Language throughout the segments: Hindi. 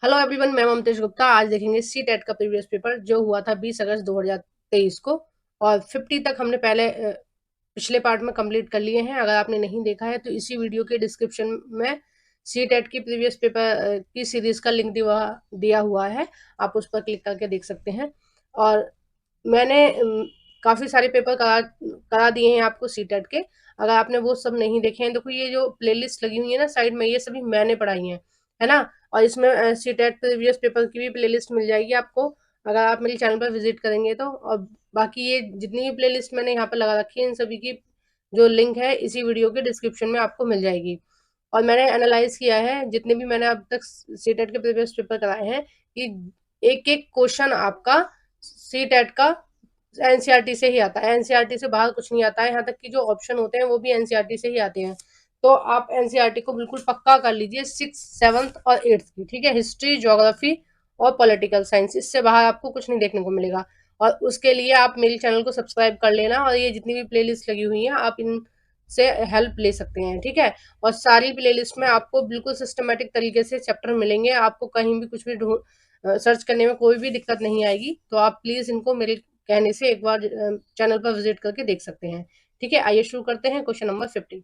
हेलो एवरीवन, मैं ममतेश गुप्ता। आज देखेंगे सी टेट का प्रीवियस पेपर जो हुआ था 20 अगस्त 2023 को। और 50 तक हमने पहले पिछले पार्ट में कंप्लीट कर लिए हैं। अगर आपने नहीं देखा है तो इसी वीडियो के डिस्क्रिप्शन में सी टेट की प्रीवियस पेपर की सीरीज का लिंक दिया हुआ है। आप उस पर क्लिक करके देख सकते हैं। और मैंने काफी सारे पेपर करा करा दिए हैं आपको सी टेट के। अगर आपने वो सब नहीं देखे हैं, देखो ये जो प्लेलिस्ट लगी हुई है ना साइड में, ये सभी मैंने पढ़ाई है ना। और इसमें सी टेट प्रीवियस पेपर की भी प्लेलिस्ट मिल जाएगी आपको, अगर आप मेरे चैनल पर विजिट करेंगे तो। और बाकी ये जितनी भी प्लेलिस्ट मैंने यहाँ पर लगा रखी है, इन सभी की जो लिंक है इसी वीडियो के डिस्क्रिप्शन में आपको मिल जाएगी। और मैंने एनालाइज किया है जितने भी मैंने अब तक सी टेट के प्रीवियस पेपर कराए हैं, कि एक एक क्वेश्चन आपका सी टेट का एनसीईआरटी से ही आता है। एनसीईआरटी से बाहर कुछ नहीं आता है। यहाँ तक कि जो ऑप्शन होते हैं वो भी एनसीईआरटी से ही आते हैं। तो आप एनसीईआरटी को बिल्कुल पक्का कर लीजिए, 6th 7th और 8th की। ठीक है, हिस्ट्री, ज्योग्राफी और पॉलिटिकल साइंस, इससे बाहर आपको कुछ नहीं देखने को मिलेगा। और उसके लिए आप मेरे चैनल को सब्सक्राइब कर लेना, और ये जितनी भी प्लेलिस्ट लगी हुई है आप इन से हेल्प ले सकते हैं। ठीक है, और सारी प्लेलिस्ट में आपको बिल्कुल सिस्टमेटिक तरीके से चैप्टर मिलेंगे। आपको कहीं भी कुछ भी सर्च करने में कोई भी दिक्कत नहीं आएगी। तो आप प्लीज इनको मेरे कहने से एक बार चैनल पर विजिट करके देख सकते हैं। ठीक है, आइए शुरू करते हैं। क्वेश्चन नंबर 50,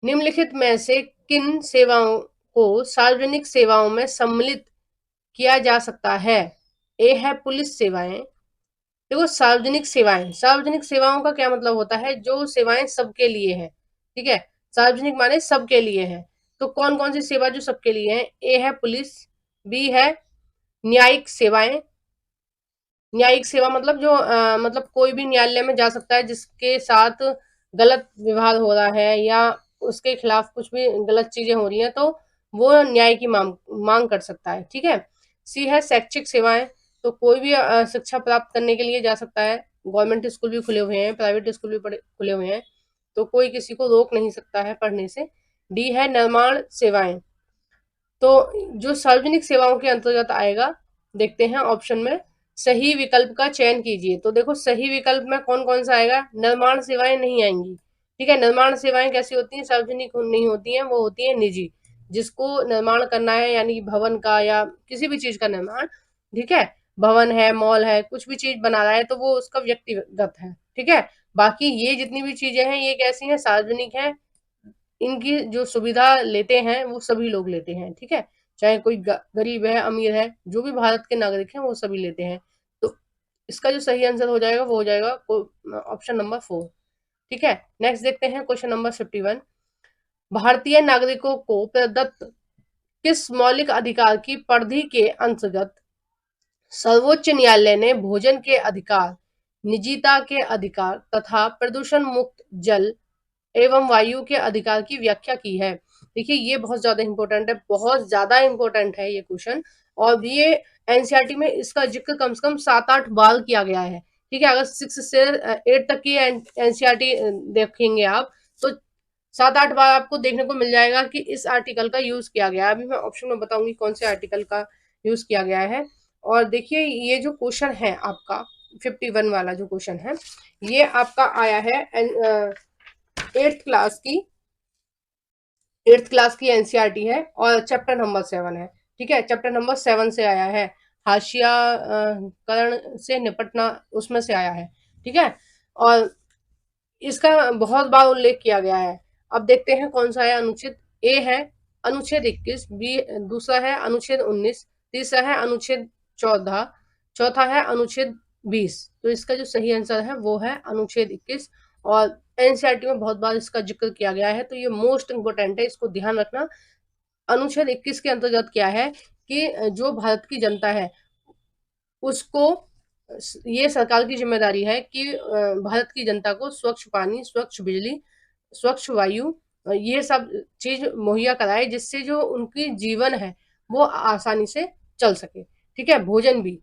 निम्नलिखित में से किन सेवाओं को सार्वजनिक सेवाओं में सम्मिलित किया जा सकता है? ए है पुलिस सेवाएं। देखो, सार्वजनिक सेवाएं, सार्वजनिक सेवाओं का क्या मतलब होता है? जो सेवाएं सबके लिए है। ठीक है, सार्वजनिक माने सबके लिए है। तो कौन कौन सी सेवा जो सबके लिए है? ए है पुलिस, बी है न्यायिक सेवाएं। न्यायिक सेवा मतलब जो मतलब कोई भी न्यायालय में जा सकता है जिसके साथ गलत व्यवहार हो रहा है या उसके खिलाफ कुछ भी गलत चीजें हो रही हैं, तो वो न्याय की मांग कर सकता है। ठीक है, सी है शैक्षिक सेवाएं। तो कोई भी शिक्षा प्राप्त करने के लिए जा सकता है। गवर्नमेंट स्कूल भी खुले हुए हैं, प्राइवेट स्कूल भी खुले हुए हैं, तो कोई किसी को रोक नहीं सकता है पढ़ने से। डी है निर्माण सेवाएं। तो जो सार्वजनिक सेवाओं के अंतर्गत आएगा, देखते हैं ऑप्शन में। सही विकल्प का चयन कीजिए। तो देखो, सही विकल्प में कौन कौन सा आएगा? निर्माण सेवाएं नहीं आएंगी। ठीक है, निर्माण सेवाएं कैसी होती हैं? सार्वजनिक नहीं होती हैं, वो होती है निजी। जिसको निर्माण करना है, यानी भवन का या किसी भी चीज का निर्माण, ठीक है, भवन है, मॉल है, कुछ भी चीज बना रहा है, तो वो उसका व्यक्तिगत है। ठीक है, बाकी ये जितनी भी चीजें हैं ये कैसी हैं? सार्वजनिक है। इनकी जो सुविधा लेते हैं वो सभी लोग लेते हैं। ठीक है, चाहे कोई गरीब है, अमीर है, जो भी भारत के नागरिक हैं वो सभी लेते हैं। तो इसका जो सही आंसर हो जाएगा वो हो जाएगा ऑप्शन नंबर 4। ठीक है, नेक्स्ट देखते हैं क्वेश्चन नंबर 51, भारतीय नागरिकों को प्रदत्त किस मौलिक अधिकार की परिधि के अंतर्गत सर्वोच्च न्यायालय ने भोजन के अधिकार, निजता के अधिकार तथा प्रदूषण मुक्त जल एवं वायु के अधिकार की व्याख्या की है? देखिए, ये बहुत ज्यादा इंपॉर्टेंट है, बहुत ज्यादा इंपॉर्टेंट है ये क्वेश्चन। और ये एनसीईआरटी में इसका जिक्र कम से कम 7-8 बार किया गया है। ठीक है, अगर 6 से 8 तक की एनसीईआरटी देखेंगे आप, तो 7-8 बार आपको देखने को मिल जाएगा कि इस आर्टिकल का यूज किया गया है। अभी मैं ऑप्शन में बताऊंगी कौन से आर्टिकल का यूज किया गया है। और देखिए, ये जो क्वेश्चन है आपका 51 वाला जो क्वेश्चन है, ये आपका आया है 8th क्लास की 8th क्लास की एनसीईआरटी है, और चैप्टर नंबर 7 है। ठीक है, चैप्टर नंबर 7 से आया है। हाशिया करण से निपटना, उसमें से आया है। ठीक है, और इसका बहुत बार उल्लेख किया गया है। अब देखते हैं कौन सा है अनुच्छेद। ए है अनुच्छेद 21, बी दूसरा है अनुच्छेद 19, तीसरा है अनुच्छेद 14, चौथा है अनुच्छेद 20। तो इसका जो सही आंसर है वो है अनुच्छेद 21। और एनसीईआरटी में बहुत बार इसका जिक्र किया गया है, तो ये मोस्ट इंपोर्टेंट है, इसको ध्यान रखना। अनुच्छेद 21 के अंतर्गत क्या है कि जो भारत की जनता है उसको, ये सरकार की जिम्मेदारी है कि भारत की जनता को स्वच्छ पानी, स्वच्छ बिजली, स्वच्छ वायु, ये सब चीज मुहैया कराए, जिससे जो उनकी जीवन है वो आसानी से चल सके। ठीक है, भोजन भी,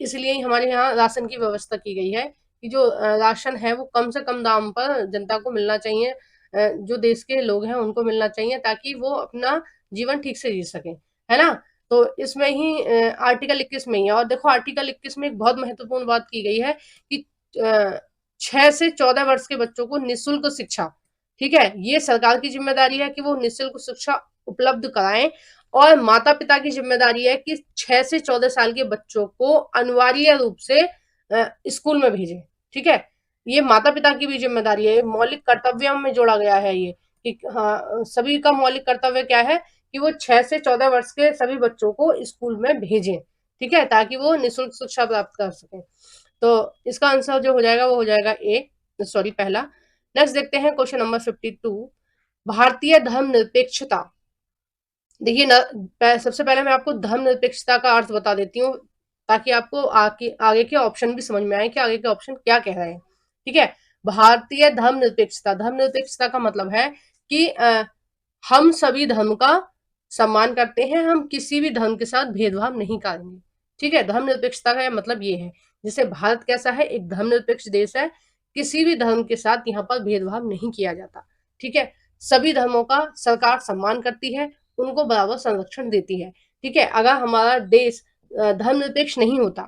इसलिए हमारे यहाँ राशन की व्यवस्था की गई है कि जो राशन है वो कम से कम दाम पर जनता को मिलना चाहिए। जो देश के लोग हैं उनको मिलना चाहिए, ताकि वो अपना जीवन ठीक से जी सके, है ना। तो इसमें ही आर्टिकल 21 में ही है। और देखो, आर्टिकल 21 में एक बहुत महत्वपूर्ण बात की गई है कि 6 से 14 वर्ष के बच्चों को निःशुल्क शिक्षा, ठीक है, ये सरकार की जिम्मेदारी है कि वो निःशुल्क शिक्षा उपलब्ध कराएं। और माता पिता की जिम्मेदारी है कि 6 से 14 साल के बच्चों को अनिवार्य रूप से स्कूल में भेजें। ठीक है, ये माता पिता की भी जिम्मेदारी है, मौलिक कर्तव्यों में जोड़ा गया है ये कि हाँ, सभी का मौलिक कर्तव्य क्या है कि वो 6 से 14 वर्ष के सभी बच्चों को स्कूल में भेजें। ठीक है, ताकि वो निःशुल्क शिक्षा प्राप्त कर सकें। तो इसका आंसर जो हो जाएगा वो हो जाएगा ए, सॉरी पहला। नेक्स्ट देखते हैं क्वेश्चन नंबर 52। भारतीय धर्मनिरपेक्षता। देखिए ना, सबसे पहले मैं आपको धर्मनिरपेक्षता का अर्थ बता देती हूँ ताकि आपको आगे के ऑप्शन भी समझ में आए कि आगे के ऑप्शन क्या कह रहे हैं। ठीक है, भारतीय धर्मनिरपेक्षता, धर्मनिरपेक्षता का मतलब है कि हम सभी धर्म का सम्मान करते हैं, हम किसी भी धर्म के साथ भेदभाव नहीं करेंगे। ठीक है, धर्मनिरपेक्षता का मतलब ये है, जैसे भारत कैसा है, एक धर्मनिरपेक्ष देश है, किसी भी धर्म के साथ यहाँ पर भेदभाव नहीं किया जाता। ठीक है, सभी धर्मों का सरकार सम्मान करती है, उनको बराबर संरक्षण देती है। ठीक है, अगर हमारा देश धर्मनिरपेक्ष नहीं होता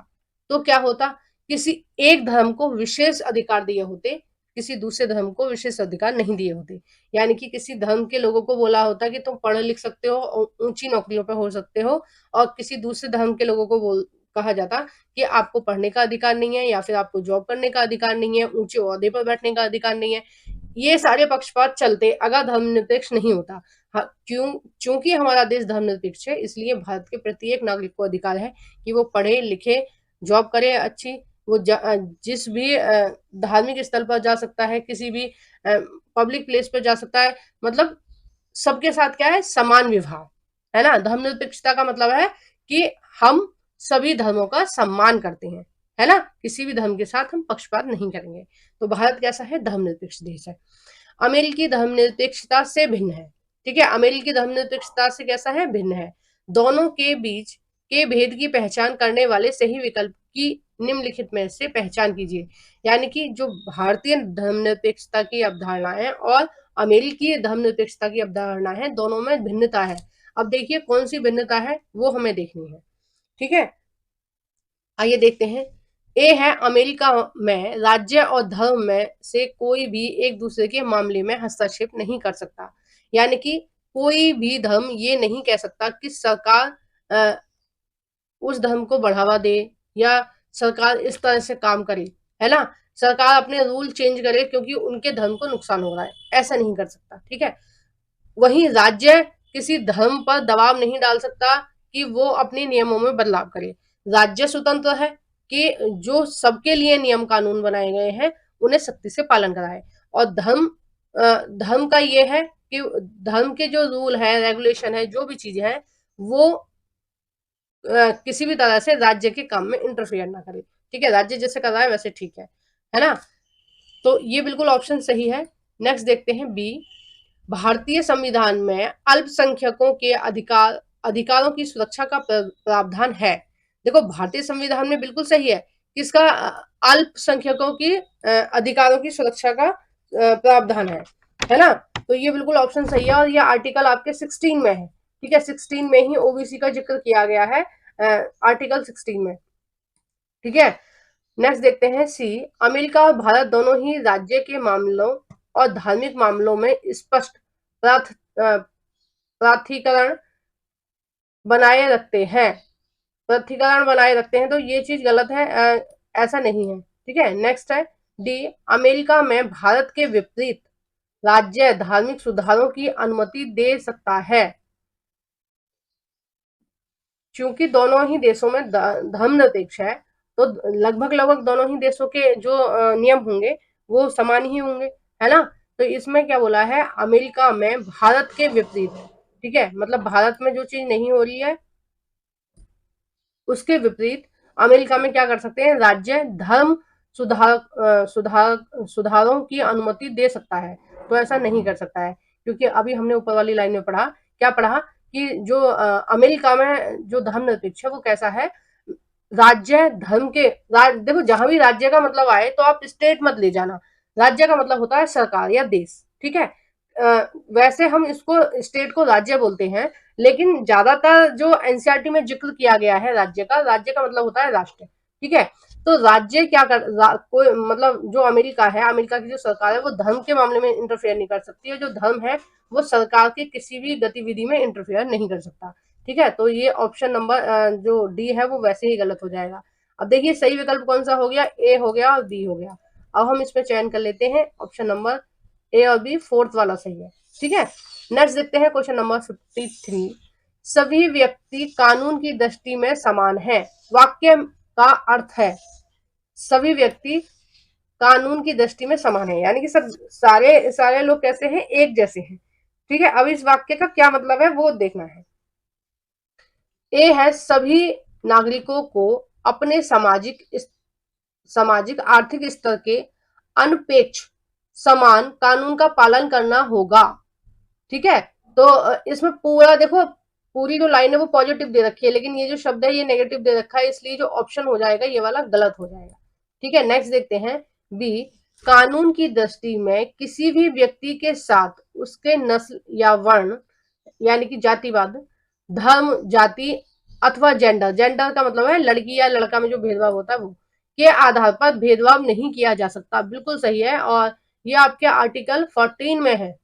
तो क्या होता, किसी एक धर्म को विशेष अधिकार दिए होते, किसी दूसरे धर्म को विशेष अधिकार नहीं दिए होते। यानी कि किसी धर्म के लोगों को बोला होता कि तुम पढ़ लिख सकते हो, ऊंची नौकरियों पर हो सकते हो, और किसी दूसरे धर्म के लोगों को कहा जाता कि आपको पढ़ने का अधिकार नहीं है, या फिर आपको जॉब करने का अधिकार नहीं है, ऊंचे ओहदे पर बैठने का अधिकार नहीं है। ये सारे पक्षपात चलते अगर धर्मनिरपेक्ष नहीं होता। चूंकि हमारा देश धर्मनिरपेक्ष है, इसलिए भारत के प्रत्येक नागरिक को अधिकार है कि वो पढ़े लिखे, जॉब करे अच्छी, वो जिस भी धार्मिक स्थल पर जा सकता है, किसी भी पब्लिक प्लेस पर जा सकता है, मतलब सबके साथ क्या है, समान व्यवहार है ना। धर्मनिरपेक्षता का मतलब है कि हम सभी धर्मों का सम्मान करते हैं, है ना, किसी भी धर्म के साथ हम पक्षपात नहीं करेंगे। तो भारत कैसा है, धर्मनिरपेक्ष देश है। अमेरिकी धर्मनिरपेक्षता से भिन्न है। ठीक है, अमेरिकी धर्मनिरपेक्षता से कैसा है, भिन्न है। दोनों के बीच के भेद की पहचान करने वाले सही विकल्प की निम्नलिखित में से पहचान कीजिए। यानी कि जो भारतीय धर्मनिरपेक्षता की अवधारणा है और अमेरिकी धर्मनिरपेक्षता की अवधारणा है, दोनों में भिन्नता है। अब देखिए कौन सी भिन्नता है वो हमें देखनी है। ठीक है, आइए देखते हैं। ए है, अमेरिका में राज्य और धर्म में से कोई भी एक दूसरे के मामले में हस्तक्षेप नहीं कर सकता। यानी कि कोई भी धर्म ये नहीं कह सकता कि सरकार उस धर्म को बढ़ावा दे या सरकार इस तरह से काम करे, है ना, सरकार अपने रूल चेंज करे क्योंकि उनके धर्म को नुकसान हो रहा है, ऐसा नहीं कर सकता। ठीक है, वहीं राज्य किसी धर्म पर दबाव नहीं डाल सकता कि वो अपने नियमों में बदलाव करे। राज्य स्वतंत्र है कि जो सबके लिए नियम कानून बनाए गए हैं उन्हें सख्ती से पालन कराए। और धर्म का ये है कि धर्म के जो रूल है, रेगुलेशन है, जो भी चीज है, वो किसी भी तरह से राज्य के काम में इंटरफेयर ना करे। ठीक है, राज्य जैसे कर रहा है वैसे ठीक है ना। तो ये बिल्कुल ऑप्शन सही है। नेक्स्ट देखते हैं बी। भारतीय संविधान में अल्पसंख्यकों के अधिकारों की सुरक्षा का प्रावधान है। देखो भारतीय संविधान में बिल्कुल सही है किसका, अल्पसंख्यकों की अधिकारों की सुरक्षा का प्रावधान है ना। तो ये बिल्कुल ऑप्शन सही है और ये आर्टिकल आपके 16 में है। ठीक है, 16 में ही ओबीसी का जिक्र किया गया है, आर्टिकल 16 में। ठीक है, नेक्स्ट देखते हैं सी। अमेरिका और भारत दोनों ही राज्य के मामलों और धार्मिक मामलों में स्पष्ट प्राधिकरण बनाए रखते हैं। प्राधिकरण बनाए रखते हैं, तो ये चीज गलत है, ऐसा नहीं है। ठीक है, नेक्स्ट है डी। अमेरिका में भारत के विपरीत राज्य धार्मिक सुधारों की अनुमति दे सकता है। क्योंकि दोनों ही देशों में धर्मनिरपेक्ष है, तो लगभग दोनों ही देशों के जो नियम होंगे वो समान ही होंगे, है ना। तो इसमें क्या बोला है, अमेरिका में भारत के विपरीत। ठीक है, मतलब भारत में जो चीज नहीं हो रही है उसके विपरीत अमेरिका में क्या कर सकते हैं, राज्य धर्म सुधारों की अनुमति दे सकता है। तो ऐसा नहीं कर सकता है, क्योंकि अभी हमने ऊपर वाली लाइन में पढ़ा, क्या पढ़ा कि जो अमेरिका में जो धर्मनिरपेक्ष है वो कैसा है, राज्य धर्म के देखो जहां भी राज्य का मतलब आए तो आप स्टेट मत ले जाना, राज्य का मतलब होता है सरकार या देश। ठीक है, वैसे हम इसको स्टेट को राज्य बोलते हैं, लेकिन ज्यादातर जो एनसीईआरटी में जिक्र किया गया है राज्य का मतलब होता है राष्ट्र। ठीक है, तो राज्य क्या कोई मतलब जो अमेरिका है, अमेरिका की जो सरकार है वो धर्म के मामले में इंटरफेयर नहीं कर सकती है। जो धर्म है वो सरकार की किसी भी गतिविधि में इंटरफेयर नहीं कर सकता। ठीक है, तो ये ऑप्शन नंबर जो डी है वो वैसे ही गलत हो जाएगा। अब देखिए सही विकल्प कौन सा हो गया, ए हो गया और बी हो गया। अब हम इसमें चयन कर लेते हैं ऑप्शन नंबर ए और बी, फोर्थ वाला सही है। ठीक है, नेक्स्ट देखते हैं क्वेश्चन नंबर 53। सभी व्यक्ति कानून की दृष्टि में समान है। वाक्य का अर्थ है सभी व्यक्ति कानून की दृष्टि में समान है, यानी कि सब सारे सारे लोग कैसे हैं, एक जैसे हैं। ठीक है, अब इस वाक्य का क्या मतलब है वो देखना है। ए है सभी नागरिकों को अपने सामाजिक आर्थिक स्तर के अनपेक्ष समान कानून का पालन करना होगा। ठीक है, तो इसमें पूरा देखो, पूरी जो लाइन है वो पॉजिटिव दे रखी है, लेकिन ये जो शब्द है ये नेगेटिव दे रखा है, इसलिए जो ऑप्शन हो जाएगा ये वाला गलत हो जाएगा। ठीक है, नेक्स्ट देखते हैं बी। कानून की दृष्टि में किसी भी व्यक्ति के साथ उसके नस्ल या वर्ण, यानी कि जातिवाद, धर्म, जाति अथवा जेंडर, जेंडर का मतलब है लड़की या लड़का में जो भेदभाव होता है वो, के आधार पर भेदभाव नहीं किया जा सकता। बिल्कुल सही है, और ये आपके आर्टिकल 14 में है,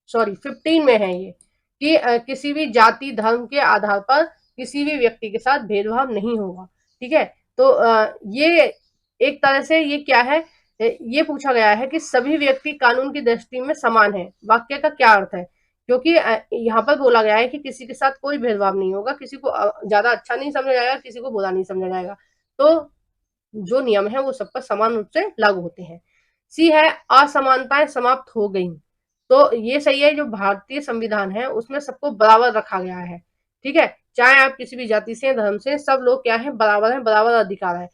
सॉरी 15 में है ये, कि किसी भी जाति धर्म के आधार पर किसी भी व्यक्ति के साथ भेदभाव नहीं होगा। ठीक है, तो ये एक तरह से ये क्या है, ये पूछा गया है कि सभी व्यक्ति कानून की दृष्टि में समान है। वाक्य का क्या अर्थ है, क्योंकि यहाँ पर बोला गया है कि किसी के साथ कोई भेदभाव नहीं होगा, किसी को ज्यादा अच्छा नहीं समझा जाएगा, किसी को बुरा नहीं समझा जाएगा, तो जो नियम है वो सब पर समान रूप से लागू होते हैं। सी है असमानताएं समाप्त हो गई। तो ये सही है, जो भारतीय संविधान है उसमें सबको बराबर रखा गया है। ठीक है, चाहे आप किसी भी जाति से धर्म से, सब लोग क्या है, बराबर है, बराबर अधिकार है।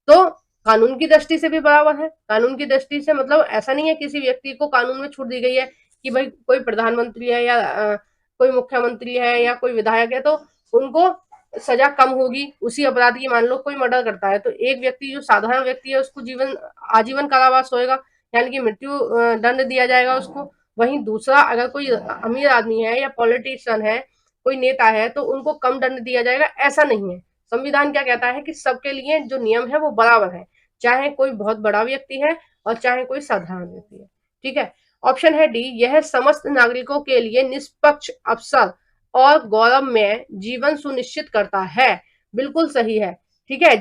तो कानून की दृष्टि से भी बराबर है। कानून की दृष्टि से मतलब ऐसा नहीं है किसी व्यक्ति को कानून में छूट दी गई है कि भाई कोई प्रधानमंत्री है या कोई मुख्यमंत्री है या कोई विधायक है तो उनको सजा कम होगी उसी अपराध की। मान लो कोई मर्डर करता है तो एक व्यक्ति जो साधारण व्यक्ति है उसको आजीवन कारावास होएगा, यानी कि मृत्यु दंड दिया जाएगा उसको। वहीं दूसरा अगर कोई अमीर आदमी है या पॉलिटिशियन है, कोई नेता है, तो उनको कम दंड दिया जाएगा, ऐसा नहीं है। संविधान क्या कहता है कि सबके लिए जो नियम है वो बराबर है, चाहे कोई बहुत बड़ा व्यक्ति है और चाहे कोई साधारण व्यक्ति है। ठीक है, ऑप्शन है डी, यह समस्त नागरिकों के लिए निष्पक्ष अवसर और गौरवमय जीवन सुनिश्चित करता है। बिल्कुल सही है। ठीक है,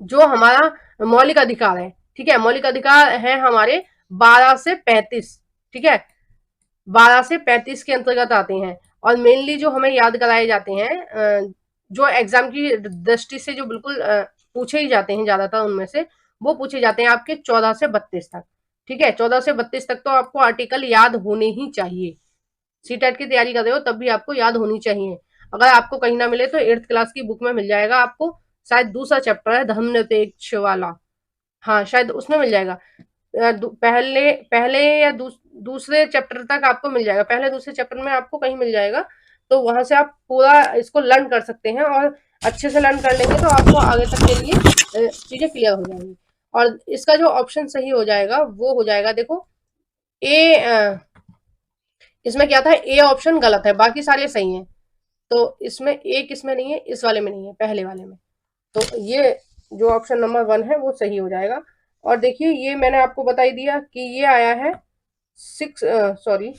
जो हमारा मौलिक अधिकार है, ठीक है, मौलिक अधिकार है हमारे 12 से 35। ठीक है, 12 से 35 के अंतर्गत आते हैं, और मेनली जो हमें याद कराए जाते हैं, जो एग्जाम की दृष्टि से जो बिल्कुल पूछे ही जाते हैं ज्यादातर, उनमें से वो पूछे जाते हैं आपके 14 से 32 तक। ठीक है, 14 से 32 तक तो आपको आर्टिकल याद होने ही चाहिए। सीटेट की तैयारी कर रहे हो तब भी आपको याद होनी चाहिए। अगर आपको कहीं ना मिले तो 8th क्लास की बुक में मिल जाएगा आपको, शायद दूसरा चैप्टर है धर्मनिरपेक्ष वाला, हाँ शायद उसमें मिल जाएगा। पहले पहले या दूसरे चैप्टर तक आपको मिल जाएगा, पहले दूसरे चैप्टर में आपको कहीं मिल जाएगा। तो वहां से आप पूरा इसको लर्न कर सकते हैं, और अच्छे से लर्न कर लेंगे तो आपको आगे तक के लिए चीजें क्लियर हो जाएंगी। और इसका जो ऑप्शन सही हो जाएगा वो हो जाएगा, देखो ए, इसमें क्या था, ए ऑप्शन गलत है, बाकी सारे सही हैं। तो इसमें ए किसमें नहीं है, इस वाले में नहीं है, पहले वाले में। तो ये जो ऑप्शन नंबर 1 है वो सही हो जाएगा। और देखिए ये मैंने आपको बता ही दिया कि ये आया है सॉरी,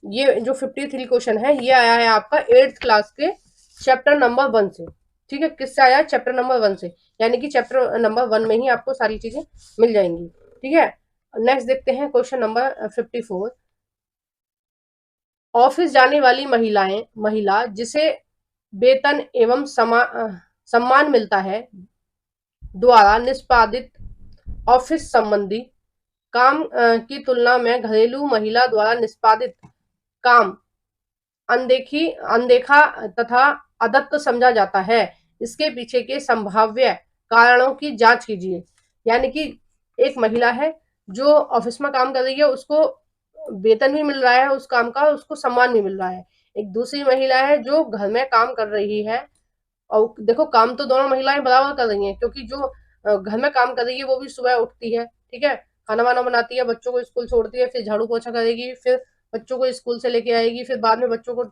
ये जो 53 क्वेश्चन है ये आया है आपका 8th क्लास के चैप्टर नंबर 1 से। ठीक है, किससे आया है, चैप्टर नंबर 1 से, यानी कि चैप्टर नंबर 1 में ही आपको सारी चीजें मिल जाएंगी। ठीक है, नेक्स्ट देखते हैं क्वेश्चन नंबर 54। ऑफिस जाने वाली महिला जिसे वेतन एवं सम्मान मिलता है द्वारा निष्पादित ऑफिस संबंधी काम की तुलना में घरेलू महिला द्वारा निष्पादित काम अनदेखा तथा अदत्त समझा जाता है। इसके पीछे के संभाव्य कारणों की जांच कीजिए। यानी कि एक महिला है जो ऑफिस में काम कर रही है, उसको वेतन भी मिल रहा है उस काम का, उसको सम्मान भी मिल रहा है। एक दूसरी महिला है जो घर में काम कर रही है, और देखो काम तो दोनों महिलाएं बराबर कर रही हैं, क्योंकि जो घर में काम कर रही है वो भी सुबह उठती है, ठीक है, खाना वाना बनाती है, बच्चों को स्कूल छोड़ती है, फिर झाड़ू पोछा करेगी, फिर बच्चों को स्कूल से लेके आएगी, फिर बाद में बच्चों को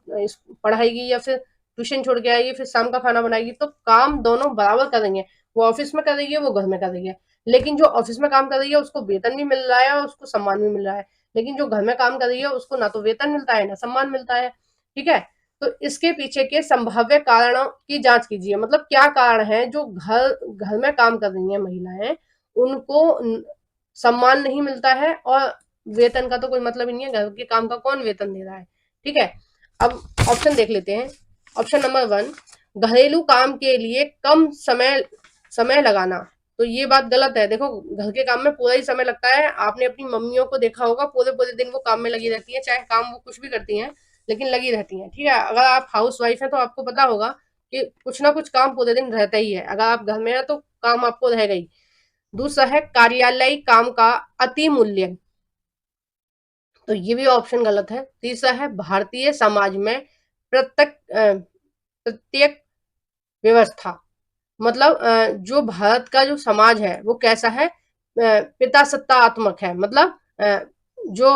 पढ़ाएगी या फिर ट्यूशन छोड़ के आएगी, फिर शाम का खाना बनाएगी। तो काम दोनों बराबर कर रही है, वो ऑफिस में कर रही है, वो घर में कर रही है। लेकिन जो ऑफिस में काम कर रही है उसको वेतन भी मिल रहा है और उसको सम्मान भी मिल रहा है, लेकिन जो घर में काम कर रही है उसको ना तो वेतन मिलता है ना सम्मान मिलता है। ठीक है, तो इसके पीछे के संभाव्य कारणों की जांच कीजिए, मतलब क्या कारण है जो घर घर में काम कर रही है महिलाएं, उनको सम्मान नहीं मिलता है, और वेतन का तो कोई मतलब ही नहीं है, घर के काम का कौन वेतन दे रहा है। ठीक है, अब ऑप्शन देख लेते हैं। ऑप्शन नंबर 1, घरेलू काम के लिए कम समय लगाना। तो ये बात गलत है। देखो, घर के काम में पूरा ही समय लगता है। आपने अपनी मम्मियों को देखा होगा, पूरे पूरे दिन वो काम में लगी रहती है, चाहे काम वो कुछ भी करती हैं लेकिन लगी रहती हैं। ठीक है, अगर आप हाउस वाइफ हैं तो आपको पता होगा कि कुछ ना कुछ काम पूरे दिन रहता ही है। अगर आप घर में हैं तो काम आपको रहेगा ही। दूसरा है कार्यालयी काम का अति मूल्य, तो ये भी ऑप्शन गलत है। तीसरा है भारतीय समाज में प्रत्येक व्यवस्था, मतलब जो भारत का जो समाज है वो कैसा है, पिता सत्तात्मक है। मतलब जो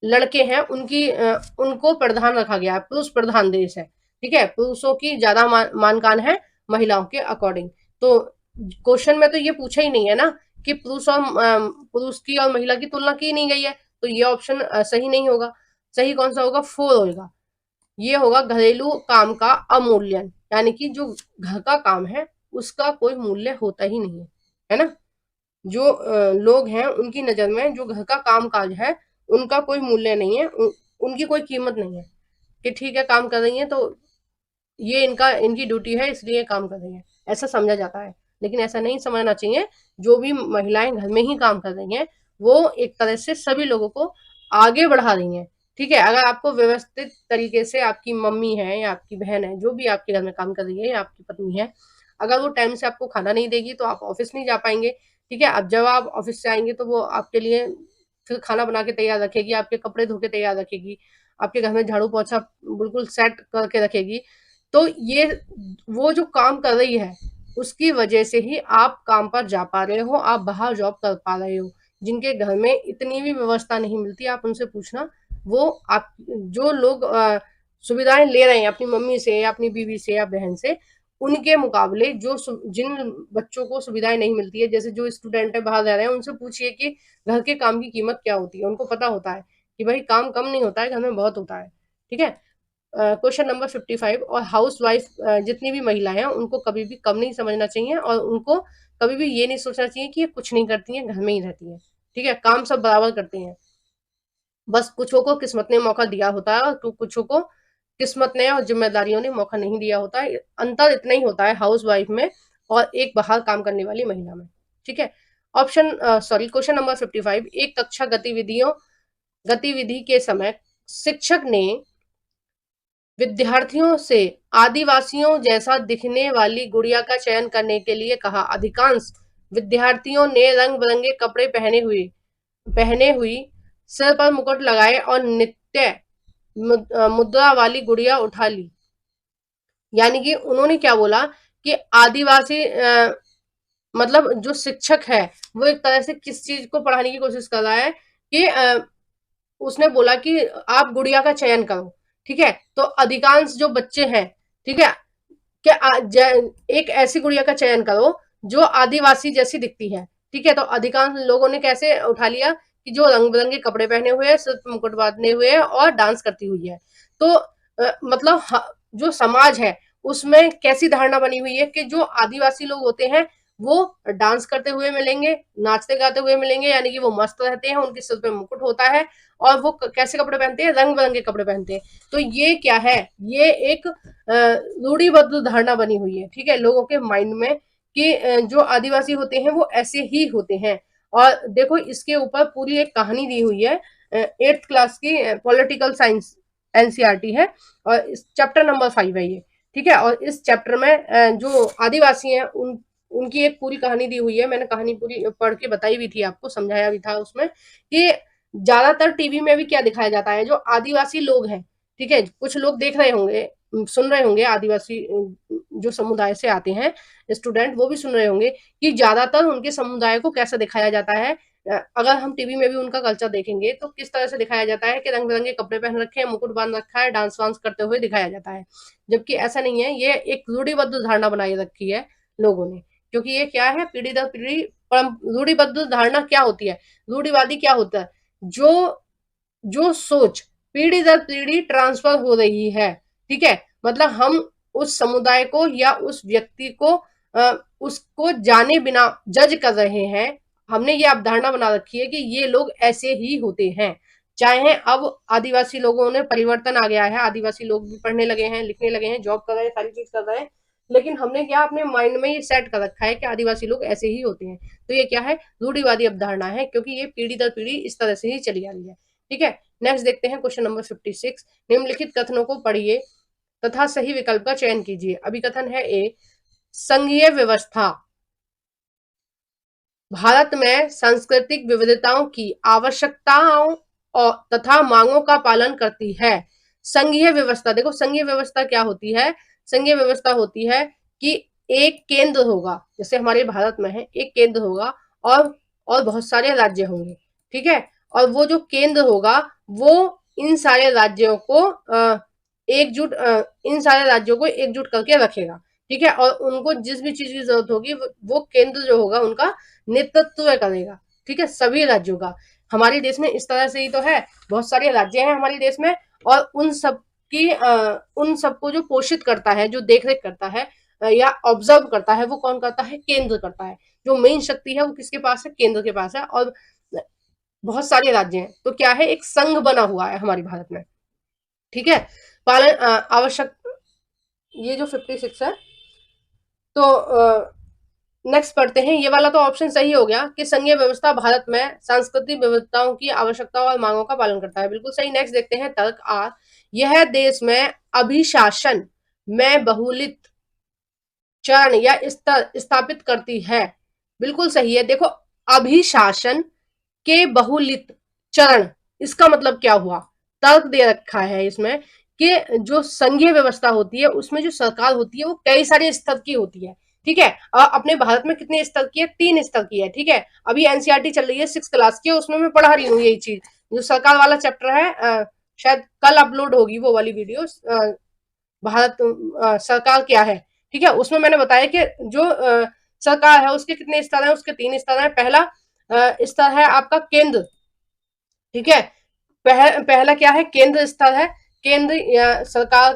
लड़के हैं उनको प्रधान रखा गया है, पुरुष प्रधान देश है। ठीक है, पुरुषों की ज्यादा मानकान है महिलाओं के अकॉर्डिंग। तो क्वेश्चन में तो ये पूछा ही नहीं है ना कि पुरुष की और महिला की तुलना की नहीं गई है, तो ये ऑप्शन सही नहीं होगा। सही कौन सा होगा, 4 होगा। ये होगा घरेलू काम का अमूल्यन, यानी कि जो घर का काम है उसका कोई मूल्य होता ही नहीं है ना। जो लोग हैं उनकी नजर में जो घर का काम काज है उनका कोई मूल्य नहीं है, उनकी कोई कीमत नहीं है कि ठीक है काम कर रही है तो ये इनकी ड्यूटी है इसलिए काम कर रही है, ऐसा समझा जाता है। लेकिन ऐसा नहीं समझना चाहिए। जो भी महिलाएं घर में ही काम कर रही हैं वो एक तरह से सभी लोगों को आगे बढ़ा रही हैं। ठीक है, अगर आपको व्यवस्थित तरीके से आपकी मम्मी है या आपकी बहन है जो भी आपके घर में काम कर रही है या आपकी पत्नी है, अगर वो टाइम से आपको खाना नहीं देगी तो आप ऑफिस नहीं जा पाएंगे। ठीक है, अब जब आप ऑफिस से आएंगे तो वो आपके लिए फिर खाना बना के तैयार रखेगी, आपके कपड़े धो के तैयार रखेगी, आपके घर में झाड़ू पोछा बिल्कुल सेट करके रखेगी। तो ये वो जो काम कर रही है उसकी वजह से ही आप काम पर जा पा रहे हो, आप बाहर जॉब कर पा रहे हो। जिनके घर में इतनी भी व्यवस्था नहीं मिलती, आप उनसे पूछना, वो आप जो लोग सुविधाएं ले रहे हैं अपनी मम्मी से या अपनी बीवी से या बहन से, उनके मुकाबले जिन बच्चों को सुविधाएं नहीं मिलती है, जैसे जो स्टूडेंट है बाहर रह रहे हैं, उनसे पूछिए कि घर के काम की कीमत क्या होती है। उनको पता होता है कि भाई काम कम नहीं होता है, घर में बहुत होता है। ठीक है, क्वेश्चन नंबर 55, और हाउस वाइफ जितनी भी महिलाएं हैं उनको कभी भी कम नहीं समझना चाहिए, और उनको कभी भी ये नहीं सोचना चाहिए कि ये कुछ नहीं करती हैं, घर में ही रहती हैं। ठीक है, काम सब बराबर करती हैं, बस कुछों को किस्मत ने मौका दिया होता है और कुछों को किस्मत ने और जिम्मेदारियों ने मौका नहीं दिया होता है। अंतर इतना ही होता है हाउस वाइफ में और एक बाहर काम करने वाली महिला में। ठीक है, क्वेश्चन नंबर 55, एक कक्षा गतिविधि के समय शिक्षक ने विद्यार्थियों से आदिवासियों जैसा दिखने वाली गुड़िया का चयन करने के लिए कहा। अधिकांश विद्यार्थियों ने रंग बिरंगे कपड़े पहने हुई, सिर पर मुकुट लगाए और नित्य मुद्रा वाली गुड़िया उठा ली। यानी कि उन्होंने क्या बोला कि आदिवासी मतलब जो शिक्षक है वो एक तरह से किस चीज को पढ़ाने की कोशिश कर रहा है कि उसने बोला कि आप गुड़िया का चयन करो। ठीक है, तो अधिकांश जो बच्चे हैं, ठीक है, एक ऐसी गुड़िया का चयन करो जो आदिवासी जैसी दिखती है। ठीक है, तो अधिकांश लोगों ने कैसे उठा लिया कि जो रंग बिरंगे कपड़े पहने हुए है, सिर मुकुट बांधे हुए है और डांस करती हुई है। तो मतलब जो समाज है उसमें कैसी धारणा बनी हुई है कि जो आदिवासी लोग होते हैं वो डांस करते हुए मिलेंगे, नाचते गाते हुए मिलेंगे, यानी कि वो मस्त रहते हैं, उनके सिर पे मुकुट होता है और वो कैसे कपड़े पहनते हैं, रंग बिरंगे कपड़े पहनते हैं। तो ये क्या है, ये एक रूढ़िबद्ध धारणा बनी हुई है। ठीक है, लोगों के माइंड में कि जो आदिवासी होते हैं वो ऐसे ही होते हैं। और देखो इसके ऊपर पूरी एक कहानी दी हुई है, 8th क्लास की पॉलिटिकल साइंस एनसीईआरटी है और इस चैप्टर नंबर 5 है ये। ठीक है, और इस चैप्टर में जो आदिवासी हैं उनकी एक पूरी कहानी दी हुई है। मैंने कहानी पूरी पढ़ के बताई भी थी आपको, समझाया भी था उसमें कि ज्यादातर टीवी में भी क्या दिखाया जाता है, जो आदिवासी लोग हैं, ठीक है, कुछ लोग देख रहे होंगे, सुन रहे होंगे, आदिवासी जो समुदाय से आते हैं स्टूडेंट वो भी सुन रहे होंगे कि ज्यादातर उनके समुदाय को कैसा दिखाया जाता है। अगर हम टीवी में भी उनका कल्चर देखेंगे तो किस तरह से दिखाया जाता है कि रंग बिरंगे कपड़े पहन रखे हैं, मुकुट बांध रखा है, डांस वांस करते हुए दिखाया जाता है। जबकि ऐसा नहीं है, ये एक रूढ़िबद्ध धारणा बनाई रखी है लोगों ने। क्योंकि ये क्या है, पीढ़ी दर पीढ़ी रूढ़िबद्ध धारणा क्या होती है, रूढ़िवादी क्या होता है, जो जो सोच पीढ़ी दर पीढ़ी ट्रांसफर हो रही है, ठीक है, मतलब हम उस समुदाय को या उस व्यक्ति को उसको जाने बिना जज कर रहे हैं। हमने ये अवधारणा बना रखी है कि ये लोग ऐसे ही होते हैं। चाहे अब आदिवासी लोगों में परिवर्तन आ गया है, आदिवासी लोग भी पढ़ने लगे हैं, लिखने लगे हैं, जॉब कर रहे हैं, सारी चीज कर रहे हैं, लेकिन हमने क्या अपने माइंड में ये सेट कर रखा है कि आदिवासी लोग ऐसे ही होते हैं। तो ये क्या है, रूढ़िवादी अवधारणा है, क्योंकि ये पीढ़ी दर पीढ़ी इस तरह से ही चली आ रही है। ठीक है, नेक्स्ट देखते हैं क्वेश्चन नंबर 56। निम्नलिखित कथनों को पढ़िए तथा सही विकल्प का चयन कीजिए। अभी कथन है ए, संघीय व्यवस्था भारत में सांस्कृतिक विविधताओं की आवश्यकताओं और तथा मांगों का पालन करती है। संघीय व्यवस्था, देखो संघीय व्यवस्था क्या होती है, संघीय व्यवस्था होती है कि एक केंद्र होगा, जैसे हमारे भारत में है, एक केंद्र होगा और बहुत सारे राज्य होंगे, ठीक है, और वो जो केंद्र होगा वो इन सारे राज्यों को एकजुट इन सारे राज्यों को एकजुट करके रखेगा, ठीक है, और उनको जिस भी चीज की जरूरत होगी वो केंद्र जो होगा उनका नेतृत्व करेगा, ठीक है, सभी राज्यों का। हमारे देश में इस तरह से ही तो है, बहुत सारे राज्य हैं हमारे देश में, और उन सबको जो पोषित करता है, जो देखरेख करता है या ऑब्जर्व करता है, वो कौन करता है, केंद्र करता है। जो मेन शक्ति है वो किसके पास है, केंद्र के पास है, और बहुत सारे राज्य हैं, तो क्या है, एक संघ बना हुआ है हमारे भारत में, ठीक है। पालन आवश्यक, ये जो 56 है, तो नेक्स्ट पढ़ते हैं, ये वाला तो ऑप्शन सही हो गया कि संघीय व्यवस्था भारत में सांस्कृतिक विविधताओं की आवश्यकताओं और मांगों का पालन करता है, बिल्कुल सही। नेक्स्ट देखते हैं तर्क आर, यह देश में अभिशासन में बहुलित चरण या स्तर स्थापित करती है, बिल्कुल सही है। देखो, अभिशासन के बहुलित चरण, इसका मतलब क्या हुआ, तर्क दे रखा है इसमें कि जो संघीय व्यवस्था होती है उसमें जो सरकार होती है वो कई सारे स्तर की होती है, ठीक है। अपने भारत में कितने स्तर की है, 3 स्तर की है, ठीक है। अभी एनसीईआरटी चल रही है 6 क्लास की, उसमें मैं पढ़ा रही हूँ यही चीज, जो सरकार वाला चैप्टर है, शायद कल अपलोड होगी वो वाली वीडियो, भारत सरकार क्या है, ठीक है, उसमें मैंने बताया कि जो सरकार है उसके कितने स्तर है, उसके 3 स्तर है। पहला स्तर है आपका केंद्र, ठीक है, पहला क्या है, केंद्र स्तर है, केंद्र सरकार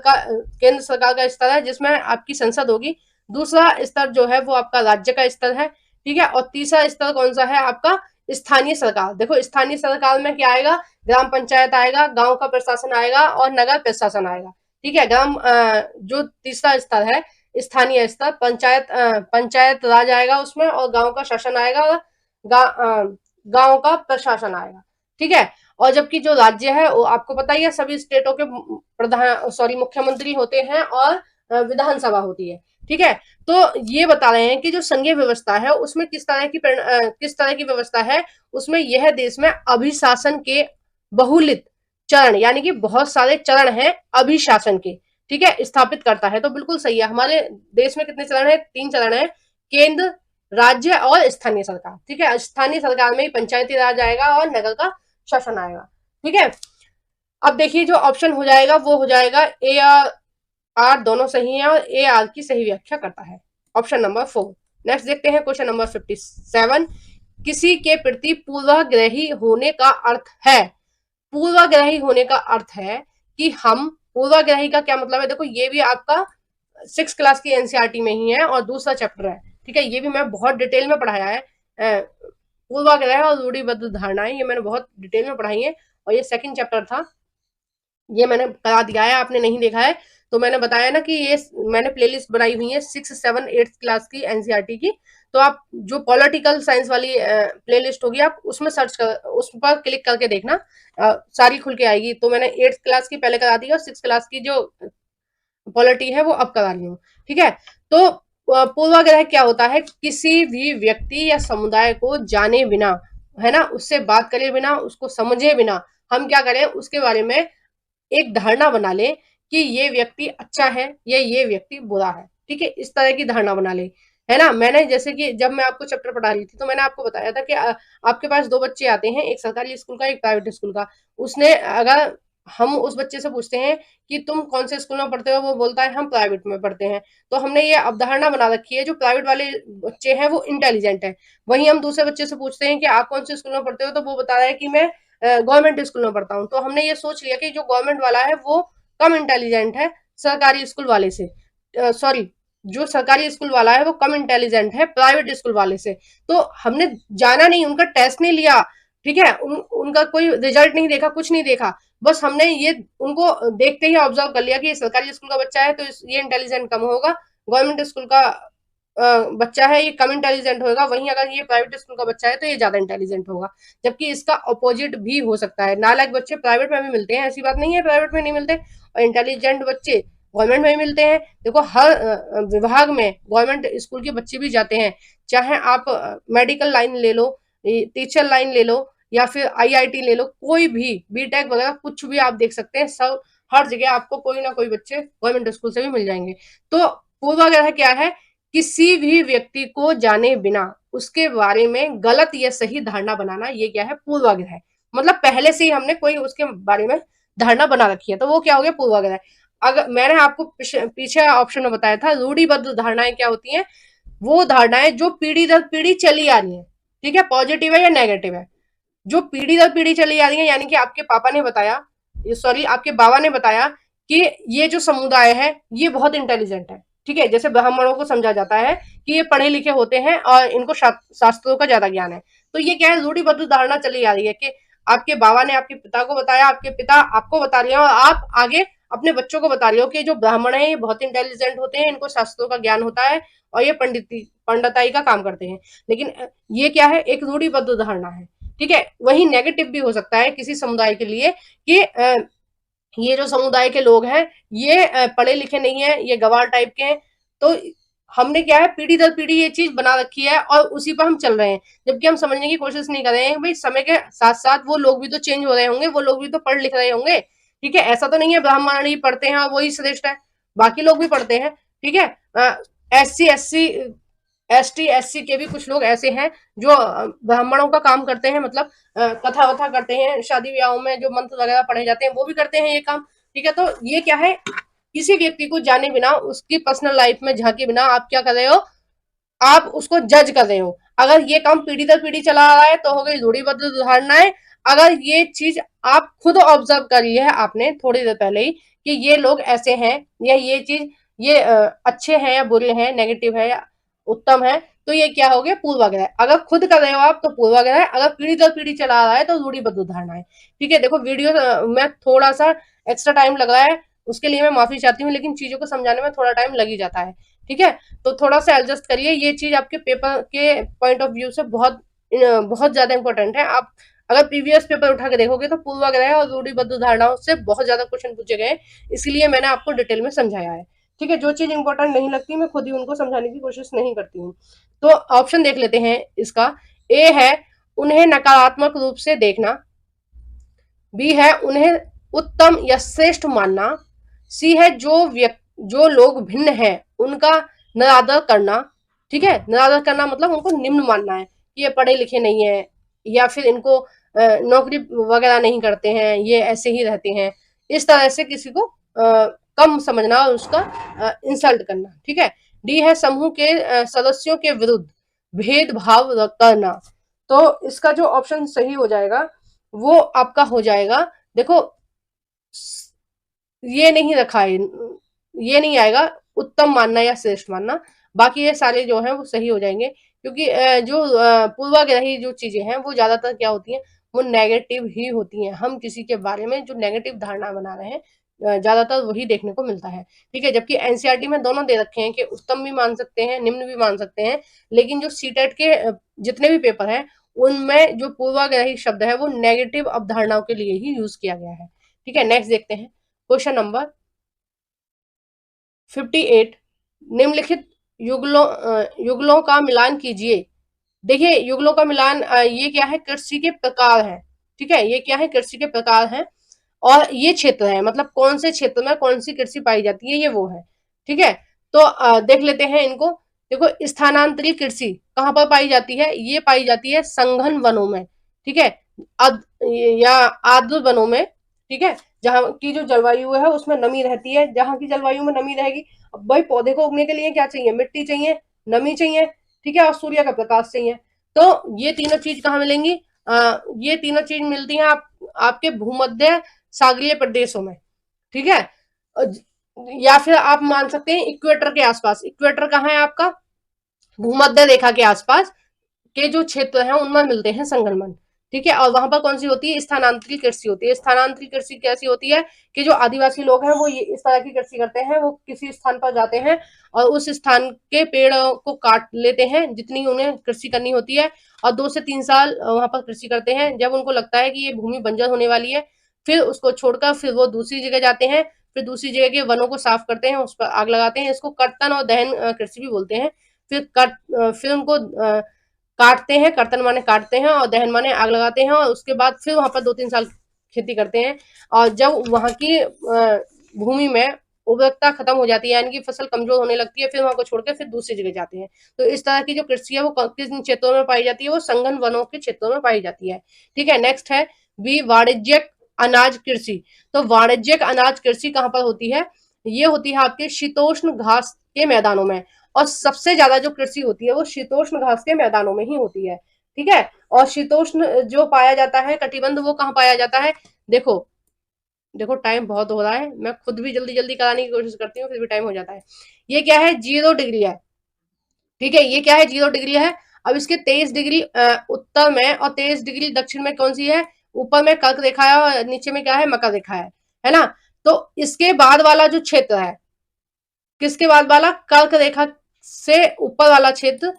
का स्तर है जिसमें आपकी संसद होगी। दूसरा स्तर जो है वो आपका राज्य का स्तर है, ठीक है, और तीसरा स्तर कौन सा है आपका, स्थानीय सरकार। देखो स्थानीय सरकार में क्या आएगा, ग्राम पंचायत आएगा, गांव का प्रशासन आएगा और नगर प्रशासन आएगा, ठीक है। जो तीसरा स्तर है स्थानीय स्तर, पंचायत राज आएगा उसमें, और गांव का शासन आएगा, और गांव का प्रशासन आएगा, ठीक है। और जबकि जो राज्य है वो आपको पता ही है, सभी स्टेटों के मुख्यमंत्री होते हैं और विधानसभा होती है, ठीक है। तो ये बता रहे हैं कि जो संघीय व्यवस्था है उसमें किस तरह की व्यवस्था है, उसमें यह देश में अभिशासन के बहुलित चरण, यानी कि बहुत सारे चरण हैं अभिशासन के, ठीक है, स्थापित करता है। तो बिल्कुल सही है, हमारे देश में कितने चरण है, 3 चरण है, केंद्र, राज्य और स्थानीय सरकार, ठीक है। स्थानीय सरकार में पंचायती राज आएगा और नगर का शासन आएगा, ठीक है। अब देखिए जो ऑप्शन हो जाएगा वो हो जाएगा ए आर आर, दोनों सही है, और ए आर की सही व्याख्या करता है, ऑप्शन नंबर 4। नेक्स्ट देखते हैं क्वेश्चन नंबर 57, किसी के प्रति पूर्वाग्रही होने का अर्थ है, पूर्वाग्रही होने का अर्थ है कि हम, पूर्वाग्रही का क्या मतलब है, देखो ये भी आपका 6 क्लास की एनसीईआरटी में ही है और दूसरा चैप्टर है, ठीक है, ये भी मैं बहुत डिटेल में पढ़ाया है। पूर्वाग्रह और रूढ़िबद्ध धारणाएं ये मैंने बहुत डिटेल में पढ़ाई है, और ये सेकंड चैप्टर था, ये मैंने करा दिया है, आपने नहीं देखा है तो मैंने बताया ना कि ये मैंने प्लेलिस्ट बनाई हुई है 6, 7, 8 क्लास की एनसीईआरटी की, तो आप जो पॉलिटिकल साइंस वाली प्लेलिस्ट होगी आप उसमें उस पर क्लिक करके देखना, सारी खुल के आएगी। तो मैंने 8th क्लास की पहले करा दी और 6 क्लास की जो पॉलिटी है वो अब करा रही हूँ, ठीक है। तो पूर्वाग्रह क्या होता है, किसी भी व्यक्ति या समुदाय को जाने बिना, है ना, उससे बात करे बिना, उसको समझे बिना हम क्या करें, उसके बारे में एक धारणा बना ले कि ये व्यक्ति अच्छा है या ये व्यक्ति बुरा है, ठीक है, इस तरह की धारणा बना ले, है ना। मैंने जैसे कि जब मैं आपको चैप्टर पढ़ा रही थी तो मैंने आपको बताया था कि आपके पास 2 बच्चे आते हैं, एक सरकारी स्कूल का, एक प्राइवेट स्कूल का। उसने अगर हम उस बच्चे से पूछते हैं कि तुम कौन से स्कूल में पढ़ते हो, वो बोलता है हम प्राइवेट में पढ़ते हैं, तो हमने ये अवधारणा बना रखी है जो प्राइवेट वाले बच्चे हैं वो इंटेलिजेंट है। वहीं हम दूसरे बच्चे से पूछते हैं कि आप कौन से स्कूल में पढ़ते हो, तो वो बता रहा है कि मैं गवर्नमेंट स्कूल में पढ़ता हूँ, तो हमने ये सोच लिया कि जो गवर्नमेंट वाला है वो कम इंटेलिजेंट है सरकारी स्कूल वाले से, सॉरी, जो सरकारी स्कूल वाला है वो कम इंटेलिजेंट है प्राइवेट स्कूल वाले से। तो हमने जाना नहीं, उनका टेस्ट नहीं लिया, ठीक है, उनका कोई रिजल्ट नहीं देखा, कुछ नहीं देखा, बस हमने ये उनको देखते ही ऑब्जर्व कर लिया कि ये सरकारी स्कूल का बच्चा है तो ये इंटेलिजेंट कम होगा, गवर्नमेंट स्कूल का बच्चा है ये कम इंटेलिजेंट होगा, वहीं अगर ये प्राइवेट स्कूल का बच्चा है तो ये ज्यादा इंटेलिजेंट होगा। जबकि इसका अपोजिट भी हो सकता है, नालायक बच्चे प्राइवेट में भी मिलते हैं, ऐसी बात नहीं है प्राइवेट में नहीं मिलते, और इंटेलिजेंट बच्चे गवर्नमेंट में भी मिलते हैं। देखो हर विभाग में गवर्नमेंट स्कूल के बच्चे भी जाते हैं, चाहे आप मेडिकल लाइन ले लो, टीचर लाइन ले लो, या फिर आईआईटी ले लो, कोई भी बीटेक वगैरह कुछ भी आप देख सकते हैं, सब हर जगह आपको कोई ना कोई बच्चे गवर्नमेंट स्कूल से भी मिल जाएंगे। तो पूर्वाग्रह क्या है, किसी भी व्यक्ति को जाने बिना उसके बारे में गलत या सही धारणा बनाना, ये क्या है, पूर्वाग्रह। मतलब पहले से ही हमने कोई उसके बारे में धारणा बना रखी है, तो वो क्या हो गया, पूर्वाग्रह। अगर मैंने आपको पीछे ऑप्शन में बताया था रूढ़िबद्ध धारणाएं क्या होती हैं, वो धारणाएं जो पीढ़ी दर पीढ़ी चली आ रही है, ठीक है, पॉजिटिव है या नेगेटिव है, जो पीढ़ी दर पीढ़ी चली आ रही है, यानी कि आपके पापा ने बताया, सॉरी आपके बाबा ने बताया कि ये जो समुदाय है ये बहुत इंटेलिजेंट है, ठीक है, जैसे ब्राह्मणों को समझा जाता है कि ये पढ़े लिखे होते हैं और इनको शास्त्रों का ज्यादा ज्ञान है, तो ये क्या है, रूढ़िबद्ध धारणा चली आ रही है कि आपके बाबा ने आपके पिता को बताया, आपके पिता आपको बता रहे हैं, और आप आगे अपने बच्चों को बता रहे हो कि जो ब्राह्मण है ये बहुत इंटेलिजेंट होते हैं, इनको शास्त्रों का ज्ञान होता है और ये पंडिताई का काम करते हैं। लेकिन ये क्या है, एक रूढ़िबद्ध धारणा है, ठीक है। वही नेगेटिव भी हो सकता है किसी समुदाय के लिए कि ये जो समुदाय के लोग हैं ये पढ़े लिखे नहीं है, ये गवार टाइप के हैं, तो हमने क्या है, पीढ़ी दर पीढ़ी ये चीज बना रखी है और उसी पर हम चल रहे हैं, जबकि हम समझने की कोशिश नहीं कर रहे हैं भाई समय के साथ साथ वो लोग भी तो चेंज हो रहे होंगे, वो लोग भी तो पढ़ लिख रहे होंगे, ठीक है, ऐसा तो नहीं है ब्राह्मण ही पढ़ते हैं और वही श्रेष्ठ है, बाकी लोग भी पढ़ते हैं, ठीक है। SC ST SC के भी कुछ लोग ऐसे हैं जो ब्राह्मणों का काम करते हैं, मतलब कथा वथा करते हैं, शादी ब्याहों में जो मंत्र वगैरह पढ़े जाते हैं वो भी करते हैं ये काम, ठीक है। तो ये क्या है, किसी व्यक्ति को जाने बिना, उसकी पर्सनल लाइफ में झांके बिना आप क्या कर रहे हो, आप उसको जज कर रहे हो। अगर ये काम पीढ़ी दर पीढ़ी चला आ रहा है तो हो गई रूढ़िबद्ध धारणाएं। अगर ये चीज आप खुद ऑब्जर्व करी है आपने थोड़ी देर पहले ही कि ये लोग ऐसे हैं, या ये चीज ये अच्छे हैं या बुरे हैं, नेगेटिव है या उत्तम है, तो ये क्या हो गया, पूर्वाग्रह। अगर खुद कर रहे हो आप तो पूर्वाग्रह, अगर पीढ़ी दर पीढ़ी चला आ रहा है तो रूढ़िबद्ध धारणा है, ठीक है। देखो वीडियो में थोड़ा सा एक्स्ट्रा टाइम लग रहा है, उसके लिए मैं माफी चाहती हूँ, लेकिन चीजों को समझाने में थोड़ा टाइम लग ही जाता है, ठीक है। तो थोड़ा सा एडजस्ट करिए, ये चीज आपके पेपर के पॉइंट ऑफ व्यू से बहुत बहुत ज्यादा इंपॉर्टेंट है। आप अगर प्रीवियस पेपर उठा के देखोगे तो पूर्वाग्रह और रूढ़िबद्ध धारणाओं से बहुत ज्यादा क्वेश्चन पूछे गए, इसलिए मैंने आपको डिटेल में समझाया है, ठीक है। जो चीज इंपॉर्टेंट नहीं लगती मैं खुद ही उनको समझाने की कोशिश नहीं करती हूँ। तो ऑप्शन देख लेते हैं इसका। ए है उन्हें नकारात्मक रूप से देखना, बी है उन्हें उत्तम या श्रेष्ठ मानना, सी है जो लोग भिन्न हैं उनका निरादर करना, ठीक है, निरादर करना मतलब उनको निम्न मानना है कि ये पढ़े लिखे नहीं है, या फिर इनको नौकरी वगैरह नहीं करते हैं, ये ऐसे ही रहते हैं, इस तरह से किसी को कम समझना और उसका इंसल्ट करना, ठीक है। डी है समूह के सदस्यों के विरुद्ध भेदभाव करना। तो इसका जो ऑप्शन सही हो जाएगा वो आपका हो जाएगा, देखो ये नहीं रखा है, ये नहीं आएगा उत्तम मानना या श्रेष्ठ मानना, बाकी ये सारे जो हैं वो सही हो जाएंगे, क्योंकि जो पूर्वाग्रही जो चीजें हैं वो ज्यादातर क्या होती हैं, वो नेगेटिव ही होती हैं। हम किसी के बारे में जो नेगेटिव धारणा बना रहे हैं ज्यादातर वही देखने को मिलता है, ठीक है। जबकि एनसीईआरटी में दोनों दे रखे हैं कि उत्तम भी मान सकते हैं, निम्न भी मान सकते हैं, लेकिन जो सीटेट के जितने भी पेपर हैं उनमें जो पूर्वाग्रही शब्द है वो नेगेटिव अवधारणाओं के लिए ही यूज किया गया है, ठीक है। नेक्स्ट देखते हैं क्वेश्चन नंबर 58। निम्नलिखित युगलों का मिलान कीजिए। देखिए युगलों का मिलान, ये क्या है, कृषि के प्रकार है, ठीक है, ये क्या है, कृषि के प्रकार है, और ये क्षेत्र है, मतलब कौन से क्षेत्र में कौन सी कृषि पाई जाती है, ये वो है, ठीक है। तो देख लेते हैं इनको। देखो स्थानांतरित कृषि कहाँ पर पाई जाती है, ये पाई जाती है संघन वनों में, ठीक है, या आर्द्र वनों में, ठीक है, जहाँ की जो जलवायु है उसमें नमी रहती है, जहाँ की जलवायु में नमी रहेगी, अब भाई पौधे को उगने के लिए क्या चाहिए, मिट्टी चाहिए, नमी चाहिए, ठीक है, और सूर्य का प्रकाश चाहिए, तो ये तीनों चीज कहाँ मिलेंगी, ये तीनों चीज मिलती हैं आपके भूमध्य सागरीय प्रदेशों में, ठीक है। या फिर आप मान सकते हैं इक्वेटर के आसपास। इक्वेटर कहाँ है आपका? भूमध्य रेखा के आसपास के जो क्षेत्र हैं उनमें मिलते हैं संगलमन, ठीक है। और वहां पर कौन सी होती है? स्थानांतरित कृषि होती है। स्थानांतरित कृषि कैसी होती है कि जो आदिवासी लोग हैं वो ये इस तरह की कृषि करते हैं, वो किसी स्थान पर जाते हैं और उस स्थान के पेड़ को काट लेते हैं जितनी उन्हें कृषि करनी होती है, और 2 से 3 साल वहां पर कृषि करते हैं। जब उनको लगता है कि ये भूमि बंजर होने वाली है, फिर उसको छोड़कर फिर वो दूसरी जगह जाते हैं, फिर दूसरी जगह के वनों को साफ करते हैं, उस पर आग लगाते हैं। इसको कर्तन और दहन कृषि भी बोलते हैं। फिर उनको काटते हैं, कर्तन माने काटते हैं और दहन माने आग लगाते हैं, और उसके बाद फिर वहां पर 2-3 साल खेती करते हैं। और जब वहां की भूमि में उर्वरकता खत्म हो जाती है, यानी कि फसल कमजोर होने लगती है, फिर वहां को छोड़कर फिर दूसरी जगह जाते हैं। तो इस तरह की जो कृषि है वो किस क्षेत्रों में पाई जाती है? वो संघन वनों के क्षेत्रों में पाई जाती है, ठीक है। नेक्स्ट है बी, वाणिज्यिक अनाज कृषि। तो वाणिज्यिक अनाज कृषि कहाँ पर होती है? ये होती है आपके शीतोष्ण घास के मैदानों में, और सबसे ज्यादा जो कृषि होती है वो शीतोष्ण घास के मैदानों में ही होती है, ठीक है। और शीतोष्ण जो पाया जाता है कटिबंध, वो कहाँ पाया जाता है? देखो देखो टाइम बहुत हो रहा है, मैं खुद भी जल्दी जल्दी कराने की कोशिश करती हूँ, फिर भी टाइम हो जाता है। ये क्या है? 0 डिग्री है, ठीक है। ये क्या है? 0 डिग्री है। अब इसके 23 डिग्री उत्तर में और 23 डिग्री दक्षिण में कौन सी है? ऊपर में कर्क रेखा है और नीचे में क्या है? मकर रेखा है ना। तो इसके बाद वाला जो क्षेत्र है, किसके बाद वाला? कर्क रेखा से ऊपर वाला क्षेत्र,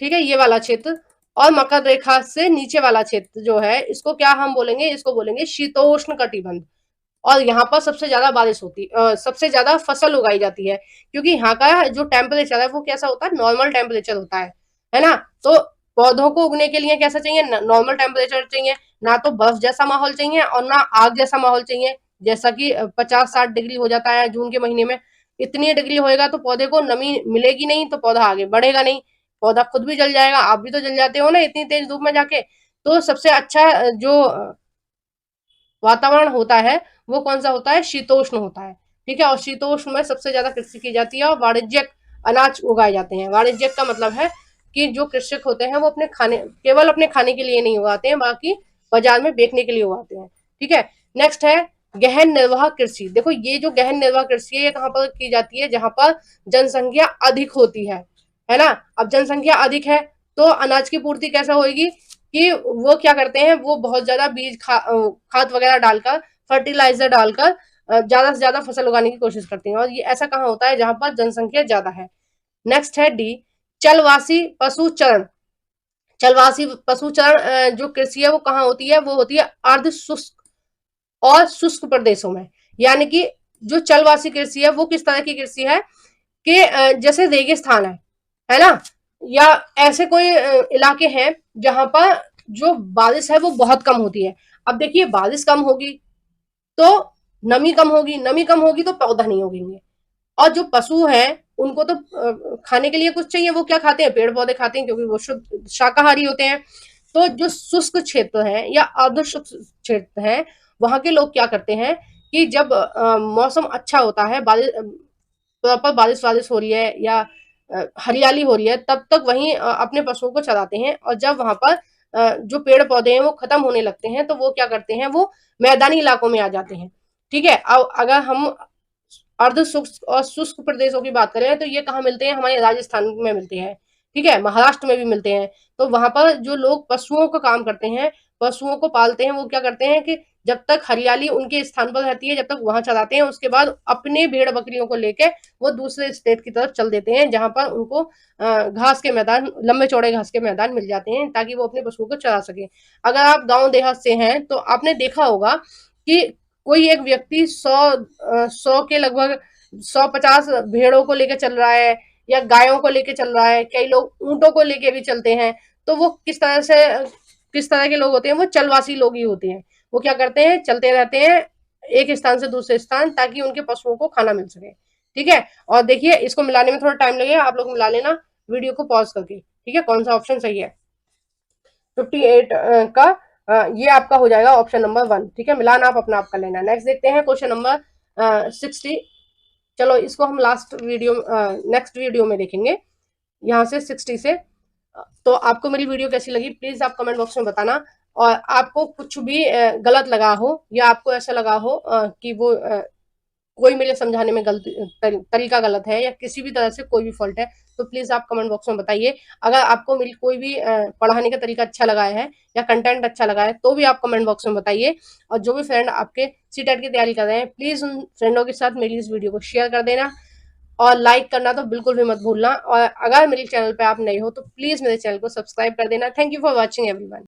ठीक है, ये वाला क्षेत्र, और मकर रेखा से नीचे वाला क्षेत्र जो है, इसको क्या हम बोलेंगे? इसको बोलेंगे शीतोष्ण कटिबंध। और यहाँ पर सबसे ज्यादा बारिश होती सबसे ज्यादा फसल उगाई जाती है, क्योंकि यहाँ का जो टेम्परेचर है वो कैसा होता है? नॉर्मल टेम्परेचर होता है ना। तो पौधों को उगने के लिए कैसा चाहिए? नॉर्मल टेम्परेचर चाहिए, ना तो बर्फ जैसा माहौल चाहिए और ना आग जैसा माहौल चाहिए, जैसा कि 50-60 डिग्री हो जाता है जून के महीने में। इतनी डिग्री होएगा तो पौधे को नमी मिलेगी नहीं, तो पौधा आगे बढ़ेगा नहीं, पौधा खुद भी जल जाएगा। आप भी तो जल जाते हो ना इतनी तेज धूप में जाके। तो सबसे अच्छा जो वातावरण होता है वो कौन सा होता है? शीतोष्ण होता है, ठीक है। और शीतोष्ण में सबसे ज्यादा कृषि की जाती है और वाणिज्यिक अनाज उगाए जाते हैं। वाणिज्यिक का मतलब है कि जो कृषक होते हैं वो अपने खाने, केवल अपने खाने के लिए नहीं उगाते हैं, बाकी बाजार में बेचने के लिए उगाते हैं, ठीक है। नेक्स्ट है गहन निर्वाह कृषि। देखो ये जो गहन निर्वाह कृषि है ये कहाँ पर की जाती है? जहां पर जनसंख्या अधिक होती है ना। अब जनसंख्या अधिक है तो अनाज की पूर्ति कैसा होगी? कि वो क्या करते हैं? वो बहुत ज्यादा खाद वगैरह डालकर, फर्टिलाइजर डालकर ज्यादा से ज्यादा फसल उगाने की कोशिश करते हैं, और ये ऐसा कहाँ होता है? जहां पर जनसंख्या ज्यादा है। नेक्स्ट है डी, चलवासी पशुचरण। चलवासी पशुचरण जो कृषि है वो कहाँ होती है? वो होती है अर्ध शुष्क और शुष्क प्रदेशों में। यानी कि जो चलवासी कृषि है वो किस तरह की कृषि है कि जैसे रेगिस्तान है ना, या ऐसे कोई इलाके हैं जहां पर जो बारिश है वो बहुत कम होती है। अब देखिए बारिश कम होगी तो नमी कम होगी, नमी कम होगी तो पौधा नहीं उगेंगे, और जो पशु है उनको तो खाने के लिए कुछ चाहिए, वो क्या खाते हैं? पेड़ पौधे खाते हैं, क्योंकि वो शुद्ध शाकाहारी होते हैं। तो जो शुष्क क्षेत्र है या अर्ध शुष्क क्षेत्र है, वहां के लोग क्या करते हैं कि जब मौसम अच्छा होता है, बारिश प्रॉपर बारिश वारिश हो रही है या हरियाली हो रही है, तब तक वहीं अपने पशुओं को चराते हैं। और जब वहां पर जो पेड़ पौधे हैं वो खत्म होने लगते हैं तो वो क्या करते हैं? वो मैदानी इलाकों में आ जाते हैं, ठीक है। अब अगर हम अर्ध शुष्क और शुष्क प्रदेशों की बात करें तो ये कहाँ मिलते हैं? हमारे राजस्थान में मिलते हैं, ठीक है, महाराष्ट्र में भी मिलते हैं। तो वहां पर जो लोग पशुओं का काम करते हैं, पशुओं को पालते हैं, वो क्या करते हैं कि जब तक हरियाली उनके स्थान पर रहती है, जब तक वहां चलाते हैं, उसके बाद अपने भेड़ बकरियों को लेके वो दूसरे स्टेट की तरफ चल देते हैं, जहां पर उनको घास के मैदान, लंबे चौड़े घास के मैदान मिल जाते हैं, ताकि वो अपने पशुओं को चरा सके। अगर आप गांव देहात से हैं तो आपने देखा होगा कि कोई एक व्यक्ति 100 के लगभग 150 भेड़ों को लेकर चल रहा है, या गायों को लेकर चल रहा है, कई लोग ऊंटों को लेके भी चलते हैं। तो वो किस तरह के लोग होते हैं? वो चलवासी लोग ही होते हैं। वो क्या करते हैं? चलते रहते हैं एक स्थान से दूसरे स्थान, ताकि उनके पशुओं को खाना मिल सके, ठीक है। और देखिए इसको मिलाने में थोड़ा टाइम लगेगा, आप लोग मिला लेना वीडियो को पॉज करके, ठीक है। कौन सा ऑप्शन सही है? 58 का ये आपका हो जाएगा ऑप्शन नंबर 1, ठीक है। मिलान आप अपना आप कर लेना। नेक्स्ट देखते हैं क्वेश्चन नंबर 60। चलो इसको हम नेक्स्ट वीडियो में देखेंगे, यहाँ से 60 से। तो आपको मेरी वीडियो कैसी लगी प्लीज आप कमेंट बॉक्स में बताना, और आपको कुछ भी गलत लगा हो या आपको ऐसा लगा हो कि वो कोई मेरे समझाने में गलती तरीका गलत है या किसी भी तरह से कोई भी फॉल्ट है, तो प्लीज आप कमेंट बॉक्स में बताइए। अगर आपको मेरी कोई भी पढ़ाने का तरीका अच्छा लगा है या कंटेंट अच्छा लगा है तो भी आप कमेंट बॉक्स में बताइए। और जो भी फ्रेंड आपके सीटेट की तैयारी कर रहे हैं प्लीज उन फ्रेंडों के साथ मेरी इस वीडियो को शेयर कर देना और लाइक करना तो बिल्कुल भी मत भूलना। और अगर मेरे चैनल पे आप नए हो तो प्लीज मेरे चैनल को सब्सक्राइब कर देना। Thank you for watching everyone.